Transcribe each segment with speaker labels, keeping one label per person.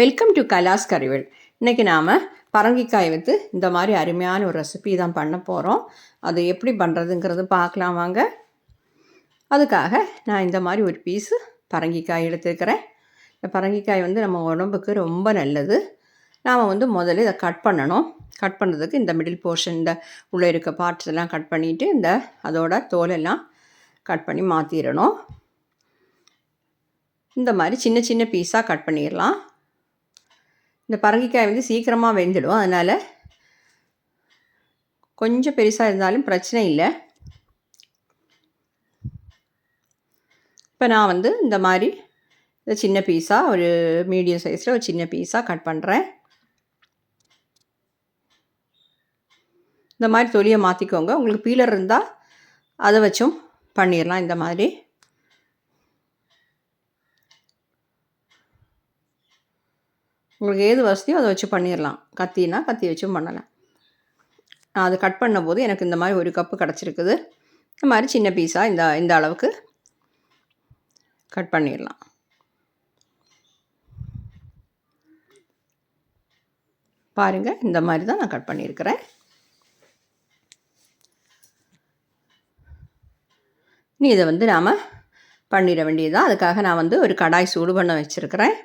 Speaker 1: Welcome to கலாஸ் கறிவேல். இன்றைக்கி நாம் பரங்கிக்காய் வைத்து இந்த மாதிரி அருமையான ஒரு ரெசிபி தான் பண்ண போகிறோம். அது எப்படி பண்ணுறதுங்கிறது பார்க்கலாம் வாங்க. அதுக்காக நான் இந்த மாதிரி ஒரு பீஸு பரங்கிக்காய் எடுத்துருக்கிறேன். இந்த பரங்கிக்காய் நம்ம உடம்புக்கு ரொம்ப நல்லது. நாம் முதல்ல இதை கட் பண்ணணும். கட் பண்ணுறதுக்கு இந்த மிடில் போர்ஷன், இந்த உள்ளே இருக்க பார்ட்ஸ் எல்லாம் கட் பண்ணிவிட்டு அதோட தோலெல்லாம் கட் பண்ணி மாற்றிடணும். இந்த மாதிரி சின்ன சின்ன பீஸாக கட் பண்ணிடலாம். இந்த பரங்கிக்காய் சீக்கிரமாக வெந்துடும். அதனால் கொஞ்சம் பெருசாக இருந்தாலும் பிரச்சனை இல்லை. இப்போ நான் இந்த மாதிரி சின்ன பீஸாக ஒரு மீடியம் சைஸில் ஒரு சின்ன பீஸாக கட் பண்ணுறேன். இந்த மாதிரி தொலியை மாற்றிக்கோங்க. உங்களுக்கு பீலர் இருந்தால் அதை வச்சும் பண்ணிடலாம். இந்த மாதிரி உங்களுக்கு ஏது வசதியோ அதை வச்சு பண்ணிடலாம். கத்தினா கத்தி வச்சும் பண்ணலாம். நான் அது கட் பண்ணும்போது எனக்கு இந்த மாதிரி ஒரு கப்பு கிடச்சிருக்குது. இந்த மாதிரி சின்ன பீஸாக இந்த அளவுக்கு கட் பண்ணிடலாம். பாருங்கள், இந்த மாதிரி தான் நான் கட் பண்ணியிருக்கிறேன். இனி இதை நாம் பண்ணிட வேண்டியதுதான். அதுக்காக நான் ஒரு கடாய் சூடு பண்ண வச்சுருக்கிறேன்.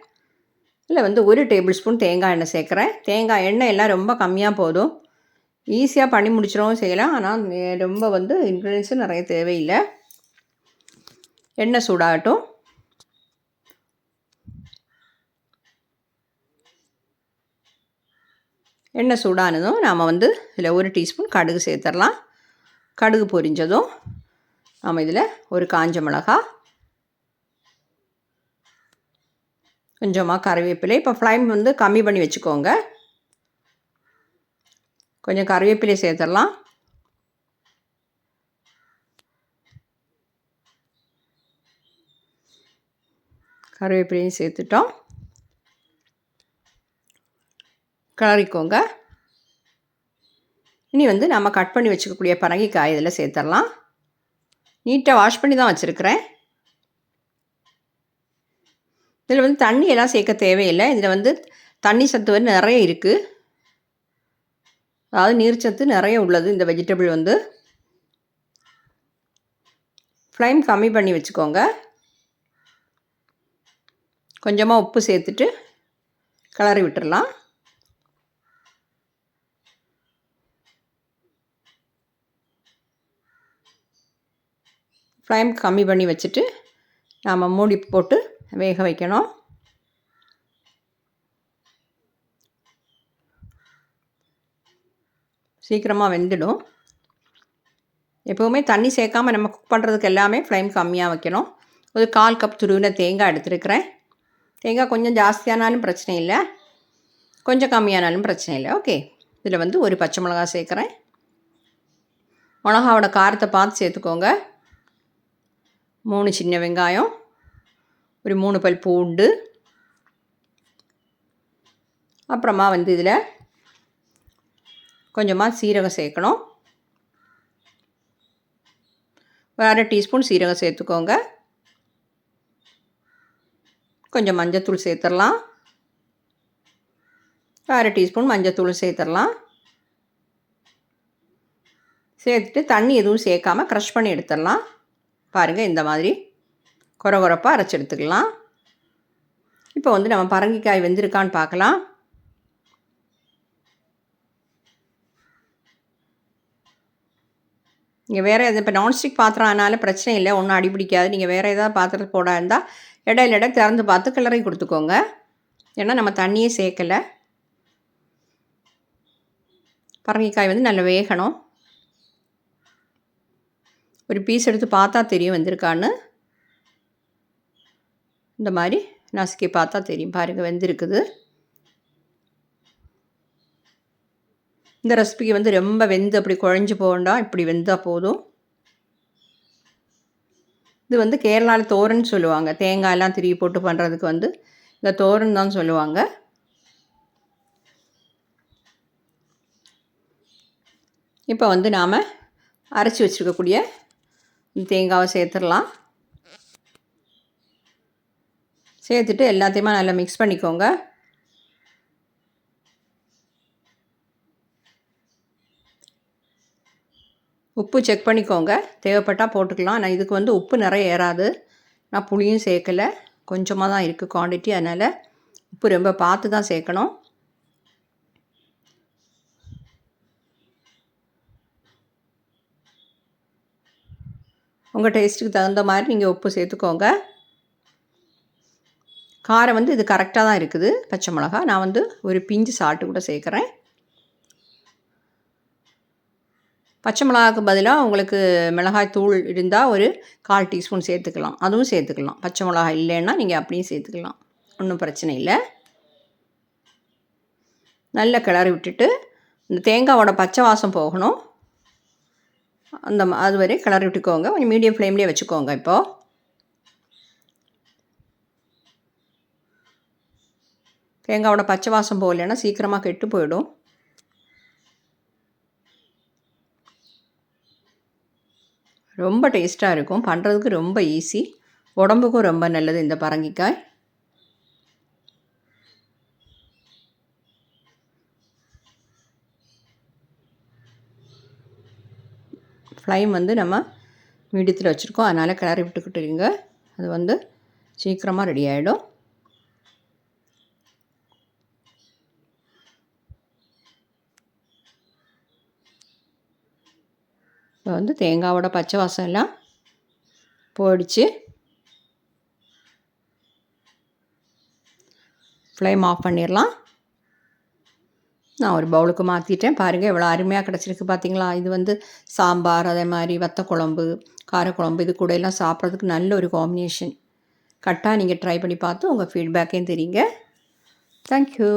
Speaker 1: இல்லை 1 டேபிள் ஸ்பூன் தேங்காய் எண்ணெய் சேர்க்குறேன். தேங்காய் எண்ணெய் எல்லாம் ரொம்ப கம்மியாக போதும். ஈஸியாக பண்ணி முடிச்சிடவும் செய்யலாம். ஆனால் ரொம்ப இன்க்ரீடியன்ஸும் நிறைய தேவையில்லை. எண்ணெய் சூடாகட்டும். எண்ணெய் சூடானதும் நாம் இதில் 1 டீஸ்பூன் கடுகு சேர்த்துடலாம். கடுகு பொரிஞ்சதும் நாம் இதில் ஒரு காஞ்ச மிளகாய், கொஞ்சமாக கறிவேப்பிலை. இப்போ ஃப்ளைம் கம்மி பண்ணி வச்சுக்கோங்க. கொஞ்சம் கறிவேப்பிலை சேர்த்துடலாம். கறிவேப்பிலையும் சேர்த்துட்டோம். கிளறிக்கோங்க. இனி நம்ம கட் பண்ணி வச்சுக்கக்கூடிய பரங்கிக்காய் இதில் சேர்த்துடலாம். நீட்டாக வாஷ் பண்ணி தான் வச்சுருக்கிறேன். இதில் தண்ணி எல்லாம் சேர்க்க தேவையில்லை. இதில் தண்ணி சத்து நிறைய இருக்குது. அதாவது நீர்ச்சத்து நிறைய உள்ளது இந்த வெஜிடபிள். ஃப்ளைம் கம்மி பண்ணி வச்சுக்கோங்க. கொஞ்சமாக உப்பு சேர்த்துட்டு கிளறி விட்டுடலாம். ஃப்ளைம் கம்மி பண்ணி வச்சுட்டு நாம் மூடி போட்டு வேக வைக்கணும். சீக்கிரமாக வெந்துடும். எப்போவுமே தண்ணி சேர்க்காமல் நம்ம குக் பண்ணுறதுக்கு எல்லாமே ஃப்ளைம் கம்மியாக வைக்கணும். ஒரு 1/4 கப் துருவின தேங்காய் எடுத்துருக்கிறேன். தேங்காய் கொஞ்சம் ஜாஸ்தியானாலும் பிரச்சனை இல்லை, கொஞ்சம் கம்மியானாலும் பிரச்சனை இல்லை. ஓகே, இதில் ஒரு பச்சை மிளகாய் சேர்க்குறேன். மிளகாவோட காரத்தை பார்த்து சேர்த்துக்கோங்க. 3 சின்ன வெங்காயம், ஒரு 3 பல் பூண்டு, அப்புறமா இதில் கொஞ்சமாக சீரகம் சேர்க்கணும். ஒரு 1/2 டீஸ்பூன் சீரகம் சேர்த்துக்கோங்க. கொஞ்சம் மஞ்சத்தூள் சேர்த்துடலாம். 1/2 டீஸ்பூன் மஞ்சத்தூள் சேர்த்துடலாம். சேர்த்துட்டு தண்ணி எதுவும் சேர்க்காமல் க்ரஷ் பண்ணி எடுத்துடலாம். பாருங்கள், இந்த மாதிரி கொரகொரப்பாக அரைச்சி எடுத்துக்கலாம். இப்போ நம்ம பரங்கிக்காய் வெந்திருக்கான்னு பார்க்கலாம். நீங்கள் வேறு எது, இப்போ நான்ஸ்டிக் பாத்திரம் ஆனாலும் பிரச்சனை இல்லை, ஒன்றும் அடிப்பிடிக்காது. நீங்கள் வேறு ஏதாவது பாத்திரத்தில் போட இருந்தால் இடையில திறந்து பார்த்து கிளறி கொடுத்துக்கோங்க. ஏன்னா நம்ம தண்ணியே சேர்க்கலை. பரங்கிக்காய் நல்லா வேகணும். ஒரு பீஸ் எடுத்து பார்த்தா தெரியும் வெந்திருக்கான்னு. இந்த மாதிரி நசுக்கி பார்த்தா தெரியும். பாருங்கள், வெந்திருக்குது. இந்த ரெசிபிக்கு ரொம்ப வெந்து அப்படி குழஞ்சி போகண்டாம், இப்படி வெந்தால் போதும். இது கேரளாவில் தோரன் சொல்லுவாங்க. தேங்காயெல்லாம் திருவி போட்டு பண்ணுறதுக்கு இந்த தோரன் தான் சொல்லுவாங்க. இப்போ நாம் அரைச்சி வச்சுருக்கக்கூடிய தேங்காவை சேர்த்துடலாம். சேர்த்துட்டு எல்லாத்தையுமே நல்லா மிக்ஸ் பண்ணிக்கோங்க. உப்பு செக் பண்ணிக்கோங்க, தேவைப்பட்டால் போட்டுக்கலாம். நான் இதுக்கு வந்து உப்பு நிறைய ஏறாது, நான் புளியும் சேர்க்கலை, கொஞ்சமாக தான் இருக்குது குவான்டிட்டி. அதனால் உப்பு ரொம்ப பார்த்து தான் சேர்க்கணும். உங்கள் டேஸ்ட்டுக்கு தகுந்த மாதிரி நீங்கள் உப்பு சேர்த்துக்கோங்க. காரம் வந்து இது கரெக்டாக தான் இருக்குது. பச்சை மிளகா நான் வந்து ஒரு பிஞ்சு சால்ட்டு கூட சேர்க்குறேன். பச்சை மிளகாவுக்கு பதிலாக உங்களுக்கு மிளகாய் தூள் இருந்தால் ஒரு 1/4 டீஸ்பூன் சேர்த்துக்கலாம், அதுவும் சேர்த்துக்கலாம். பச்சை மிளகாய் இல்லைன்னா நீங்கள் அப்படியும் சேர்த்துக்கலாம், ஒன்றும் பிரச்சனை இல்லை. நல்லா கிளறி விட்டுட்டு இந்த தேங்காவோட பச்சை வாசம் போகணும், அது வரை கிளறி விட்டுக்கோங்க. கொஞ்சம் மீடியம் ஃப்ளேம்லேயே வச்சுக்கோங்க. இப்போது தேங்காவோட பச்சை வாசம் போகலைன்னா சீக்கிரமாக கெட்டு போயிடும். ரொம்ப டேஸ்ட்டாக இருக்கும், பண்ணுறதுக்கு ரொம்ப ஈஸி, உடம்புக்கும் ரொம்ப நல்லது இந்த பரங்கிக்காய். ஃப்ளைம் வந்து நம்ம மீடியத்தில் வச்சுருக்கோம், அதனால் கிளறி விட்டுக்கிட்டு இருங்க. அது வந்து சீக்கிரமாக ரெடி ஆகிடும். இப்போ வந்து தேங்காவோட பச்சை வாசம் எல்லாம் போயிடுச்சு. ஃப்ளேம் ஆஃப் பண்ணிடலாம். நான் ஒரு பவுலுக்கு மாற்றிட்டேன். பாருங்கள் எவ்வளோ அருமையாக கிடச்சிருக்கு பார்த்தீங்களா. இது வந்து சாம்பார், அதே மாதிரி வத்த குழம்பு, காரக்குழம்பு, இது கூட எல்லாம் சாப்பிட்றதுக்கு நல்ல ஒரு காம்பினேஷன். கரெக்டாக நீங்கள் ட்ரை பண்ணி பார்த்து உங்கள் ஃபீட்பேக்கையும் தெரியுங்க. தேங்க்யூ.